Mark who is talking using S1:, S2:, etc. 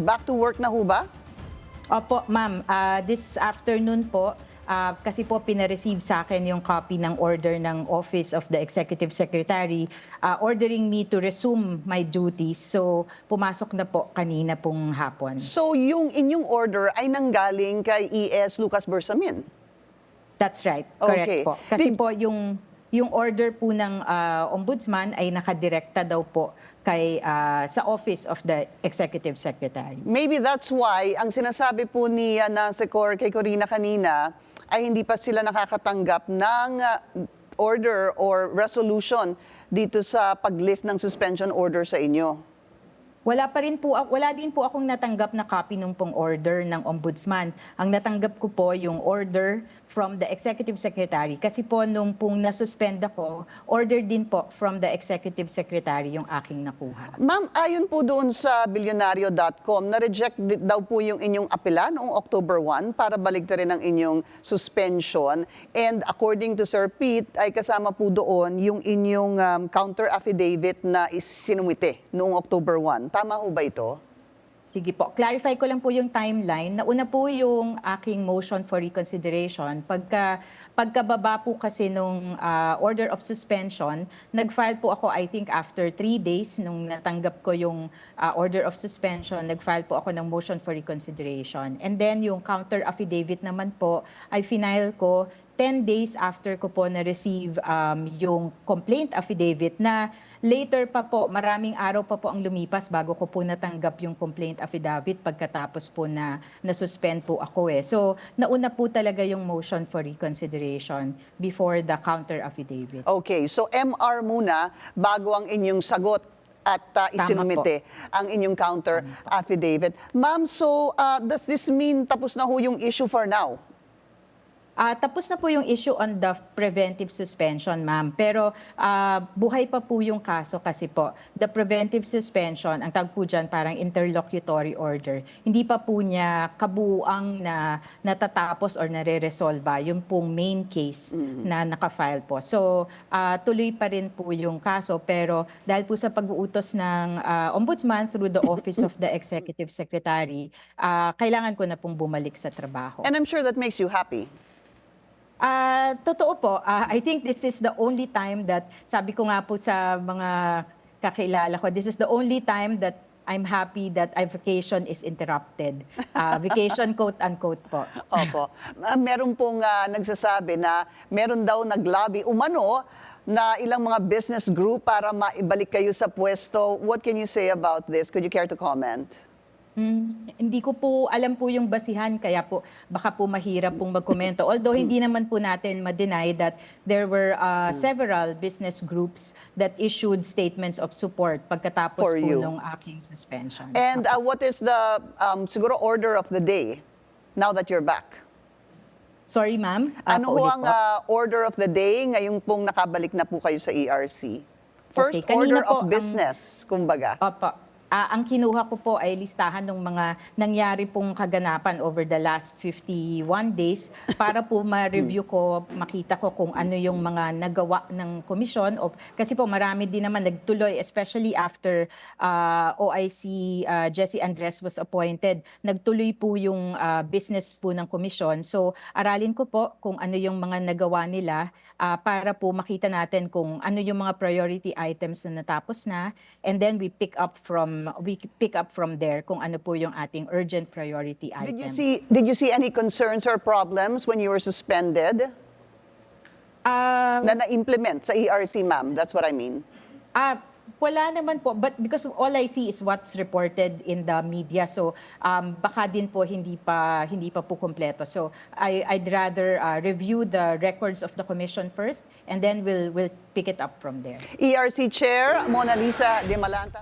S1: Back to work na ho ba?
S2: Opo, ma'am. This afternoon po, kasi po pinareceive sa akin yung copy ng order ng Office of the Executive Secretary ordering me to resume my duties. So, pumasok na po kanina pong hapon.
S1: So yung inyong order ay nanggaling kay ES Lucas Bersamin?
S2: That's right. Correct
S1: Okay.
S2: po. Kasi po yung order po ng ombudsman ay nakadirekta daw po kay sa Office of the Executive Secretary.
S1: Maybe that's why ang sinasabi po ni Nasecor kay Corina kanina ay hindi pa sila nakakatanggap ng order or resolution dito sa pag-lift ng suspension order sa inyo.
S2: Wala din po akong natanggap na copy nung pong order ng ombudsman. Ang natanggap ko po yung order from the Executive Secretary. Kasi po nung pong nasuspend ako, order din po from the Executive Secretary yung aking nakuha.
S1: Ma'am, ayon po doon sa bilyonaryo.com, na-reject daw po yung inyong apela noong October 1 para baligtarin ang inyong suspension. And according to Sir Pete, ay kasama po doon yung inyong counter affidavit na sinumite noong October 1. Tama ho ba ito?
S2: Sige po. Clarify ko lang po yung timeline. Nauna po yung aking motion for reconsideration. Pagkababa po kasi nung order of suspension, nag-file po ako, I think, after 3 days nung natanggap ko yung order of suspension, nag-file po ako ng motion for reconsideration. And then yung counter affidavit naman po, ay final ko 10 days after ko po na-receive yung complaint affidavit na later pa po, maraming araw pa po ang lumipas bago ko po natanggap yung complaint affidavit pagkatapos po na nasuspend po ako eh. So, nauna po talaga yung motion for reconsideration before the counter affidavit.
S1: Okay, so MR muna bago ang inyong sagot at isinumite ang inyong counter affidavit. Ma'am, so does this mean tapos na ho yung issue for now?
S2: Tapos na po yung issue on the preventive suspension, ma'am. Pero buhay pa po yung kaso kasi po, the preventive suspension, ang tawag po dyan parang interlocutory order, hindi pa po niya kabuuang na natatapos or nare-resolve yung pong main case na nakafile po. So, tuloy pa rin po yung kaso. Pero dahil po sa pag-uutos ng Ombudsman through the Office of the Executive Secretary, kailangan ko na pong bumalik sa trabaho.
S1: And I'm sure that makes you happy.
S2: Totoo po. I think this is the only time that, sabi ko nga po sa mga kakilala ko, this is the only time that I'm happy that vacation is interrupted. Vacation quote-unquote po.
S1: Opo. Meron pong nagsasabi na meron daw nag-lobby umano na ilang mga business group para maibalik kayo sa pwesto. What can you say about this? Could you care to comment?
S2: Hindi ko po alam po yung basihan, kaya po baka po mahirap pong magkomento. Although hindi naman po natin ma-deny that there were several business groups that issued statements of support pagkatapos
S1: For
S2: po
S1: you.
S2: nung aking suspension.
S1: And what is the siguro order of the day now that you're back?
S2: Sorry, ma'am.
S1: Ano ho
S2: Paulit
S1: ang
S2: po.
S1: order of the day ngayong pong nakabalik na po kayo sa ERC? First
S2: Okay, kanina
S1: order
S2: po
S1: of business, kumbaga.
S2: Opo. Ang kinuha ko po ay listahan ng mga nangyari pong kaganapan over the last 51 days para po ma-review ko, makita ko kung ano yung mga nagawa ng komisyon. Kasi po marami din naman nagtuloy, especially after OIC Jessie Andres was appointed. Nagtuloy po yung business po ng komisyon. So aralin ko po kung ano yung mga nagawa nila para po makita natin kung ano yung mga priority items na natapos na. And then we pick up from there kung ano po yung ating urgent priority items.
S1: Did you see any concerns or problems when you were suspended na na-implement sa ERC, ma'am? That's what I mean.
S2: Wala naman po, but because all I see is what's reported in the media, so baka din po hindi pa po kumpleto. So I'd rather review the records of the commission first, and then we'll pick it up from there.
S1: ERC Chair Mona Lisa de Malanta.